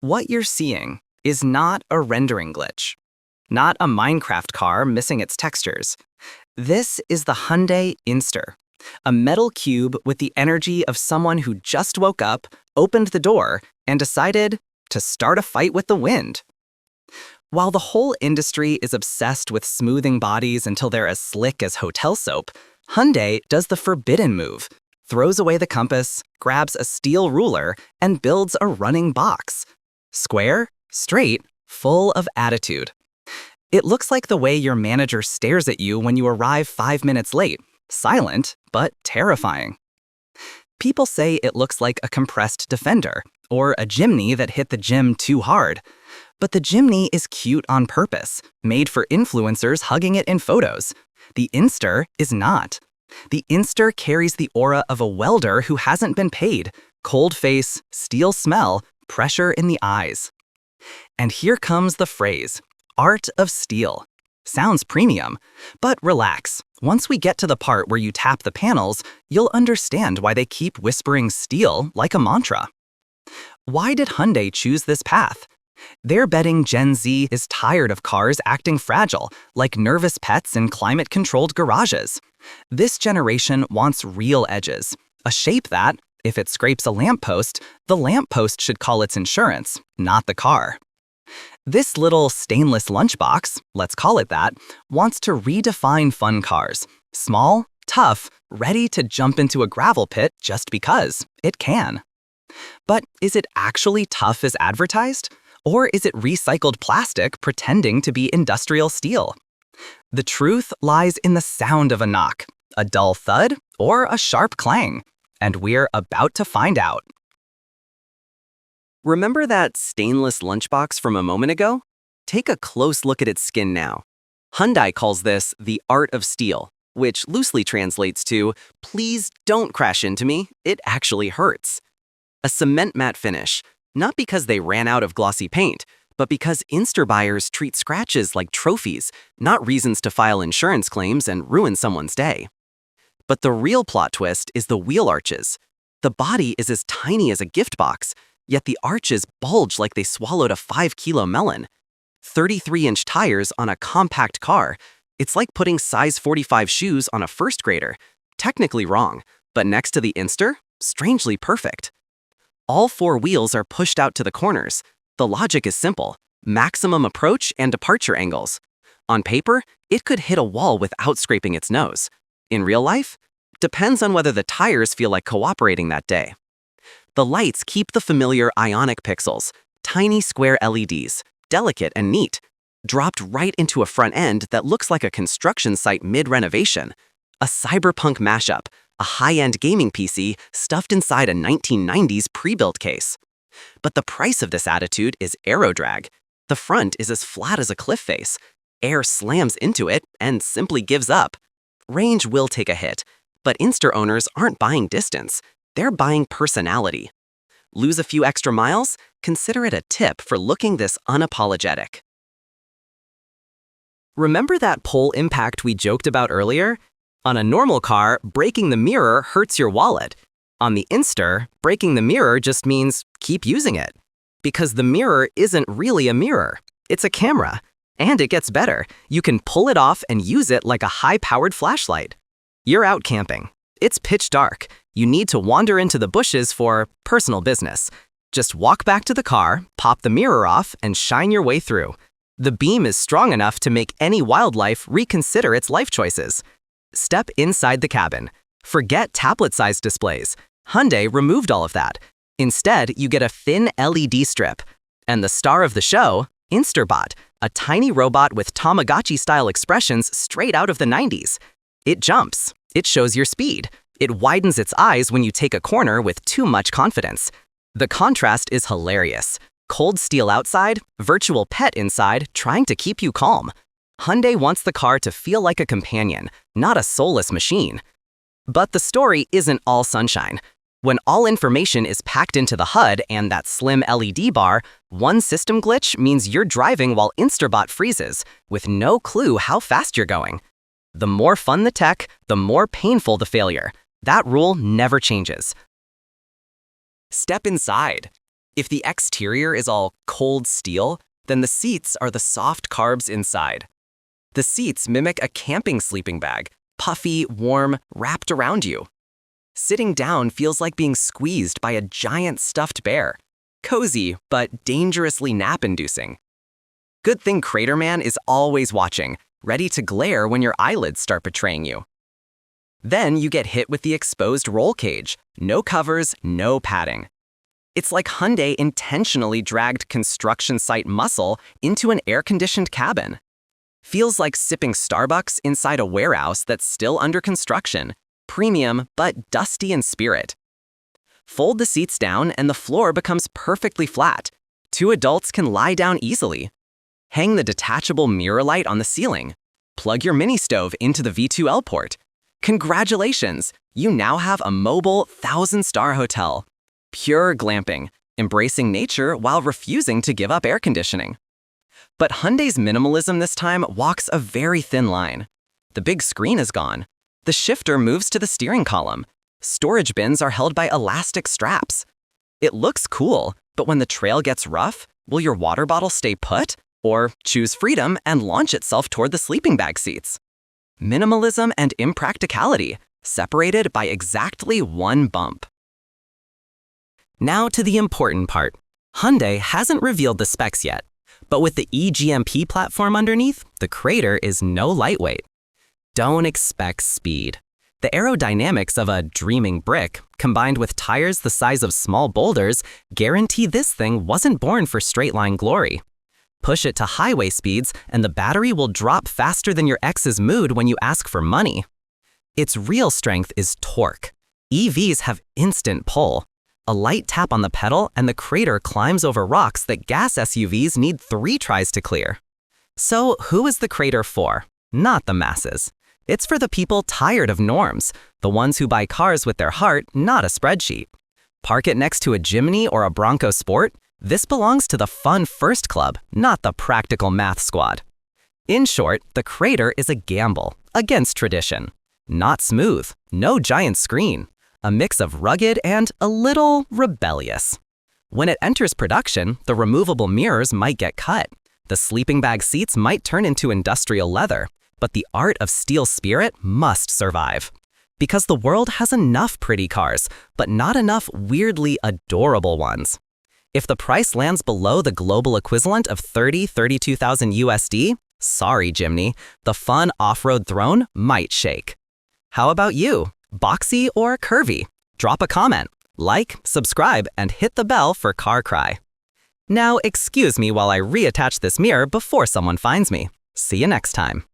What you're seeing is not a rendering glitch, not a Minecraft car missing its textures. This is the Hyundai Instar, a metal cube with the energy of someone who just woke up, opened the door, and decided to start a fight with the wind. While the whole industry is obsessed with smoothing bodies until they're as slick as hotel soap, Hyundai does the forbidden move, throws away the compass, grabs a steel ruler, and builds a running box. Square, straight, full of attitude. It looks like the way your manager stares at you when you arrive 5 minutes late, silent but terrifying. People say it looks like a compressed Defender, or a Jimny that hit the gym too hard. But the Jimny is cute on purpose, made for influencers hugging it in photos. The Instar is not. The Instar carries the aura of a welder who hasn't been paid. Cold face, steel smell, pressure in the eyes. And here comes the phrase, art of steel. Sounds premium, but relax. Once we get to the part where you tap the panels, you'll understand why they keep whispering steel like a mantra. Why did Hyundai choose this path? They're betting Gen Z is tired of cars acting fragile, like nervous pets in climate-controlled garages. This generation wants real edges, a shape that, if it scrapes a lamppost, the lamppost should call its insurance, not the car. This little stainless lunchbox, let's call it that, wants to redefine fun cars. Small, tough, ready to jump into a gravel pit just because it can. But is it actually tough as advertised? Or is it recycled plastic pretending to be industrial steel? The truth lies in the sound of a knock, a dull thud, or a sharp clang. And we're about to find out. Remember that stainless lunchbox from a moment ago? Take a close look at its skin now. Hyundai calls this the art of steel, which loosely translates to, please don't crash into me, it actually hurts. A cement matte finish, not because they ran out of glossy paint, but because Instar buyers treat scratches like trophies, not reasons to file insurance claims and ruin someone's day. But the real plot twist is the wheel arches. The body is as tiny as a gift box, yet the arches bulge like they swallowed a 5-kilo melon. 33-inch tires on a compact car. It's like putting size 45 shoes on a first grader. Technically wrong, but next to the Instar, strangely perfect. All 4 wheels are pushed out to the corners. The logic is simple: maximum approach and departure angles. On paper, it could hit a wall without scraping its nose. In real life, depends on whether the tires feel like cooperating that day. The lights keep the familiar ionic pixels, tiny square LEDs, delicate and neat, dropped right into a front end that looks like a construction site mid-renovation. A cyberpunk mashup, a high-end gaming PC stuffed inside a 1990s pre-built case. But the price of this attitude is aerodrag. The front is as flat as a cliff face. Air slams into it and simply gives up. Range will take a hit, but Instar owners aren't buying distance, they're buying personality. Lose a few extra miles? Consider it a tip for looking this unapologetic. Remember that pole impact we joked about earlier? On a normal car, breaking the mirror hurts your wallet. On the Instar, breaking the mirror just means keep using it. Because the mirror isn't really a mirror, it's a camera. And it gets better. You can pull it off and use it like a high-powered flashlight. You're out camping. It's pitch dark. You need to wander into the bushes for personal business. Just walk back to the car, pop the mirror off, and shine your way through. The beam is strong enough to make any wildlife reconsider its life choices. Step inside the cabin. Forget tablet-sized displays. Hyundai removed all of that. Instead, you get a thin LED strip. And the star of the show, Instarbot, a tiny robot with Tamagotchi-style expressions straight out of the 90s. It jumps. It shows your speed. It widens its eyes when you take a corner with too much confidence. The contrast is hilarious. Cold steel outside, virtual pet inside, trying to keep you calm. Hyundai wants the car to feel like a companion, not a soulless machine. But the story isn't all sunshine. When all information is packed into the HUD and that slim LED bar, one system glitch means you're driving while Instarbot freezes, with no clue how fast you're going. The more fun the tech, the more painful the failure. That rule never changes. Step inside. If the exterior is all cold steel, then the seats are the soft carbs inside. The seats mimic a camping sleeping bag, puffy, warm, wrapped around you. Sitting down feels like being squeezed by a giant stuffed bear. Cozy, but dangerously nap-inducing. Good thing Crater Man is always watching, ready to glare when your eyelids start betraying you. Then you get hit with the exposed roll cage. No covers, no padding. It's like Hyundai intentionally dragged construction site muscle into an air-conditioned cabin. Feels like sipping Starbucks inside a warehouse that's still under construction, premium but dusty in spirit. Fold the seats down and the floor becomes perfectly flat. 2 adults can lie down easily. Hang the detachable mirror light on the ceiling. Plug your mini stove into the V2L port. Congratulations! You now have a mobile 1,000-star hotel. Pure glamping, embracing nature while refusing to give up air conditioning. But Hyundai's minimalism this time walks a very thin line. The big screen is gone. The shifter moves to the steering column. Storage bins are held by elastic straps. It looks cool, but when the trail gets rough, will your water bottle stay put? Or choose freedom and launch itself toward the sleeping bag seats? Minimalism and impracticality, separated by exactly 1 bump. Now to the important part. Hyundai hasn't revealed the specs yet, but with the E-GMP platform underneath, the Crater is no lightweight. Don't expect speed. The aerodynamics of a dreaming brick, combined with tires the size of small boulders, guarantee this thing wasn't born for straight-line glory. Push it to highway speeds, and the battery will drop faster than your ex's mood when you ask for money. Its real strength is torque. EVs have instant pull. A light tap on the pedal, and the Crater climbs over rocks that gas SUVs need 3 tries to clear. So who is the Crater for? Not the masses. It's for the people tired of norms, the ones who buy cars with their heart, not a spreadsheet. Park it next to a Jimny or a Bronco Sport. This belongs to the fun first club, not the practical math squad. In short, the Crater is a gamble against tradition. Not smooth, no giant screen. A mix of rugged and a little rebellious. When it enters production, the removable mirrors might get cut. The sleeping bag seats might turn into industrial leather. But the art of steel spirit must survive. Because the world has enough pretty cars, but not enough weirdly adorable ones. If the price lands below the global equivalent of $32,000 USD, sorry Jimny, the fun off-road throne might shake. How about you? Boxy or curvy? Drop a comment, like, subscribe, and hit the bell for Carcry. Now excuse me while I reattach this mirror before someone finds me. See you next time.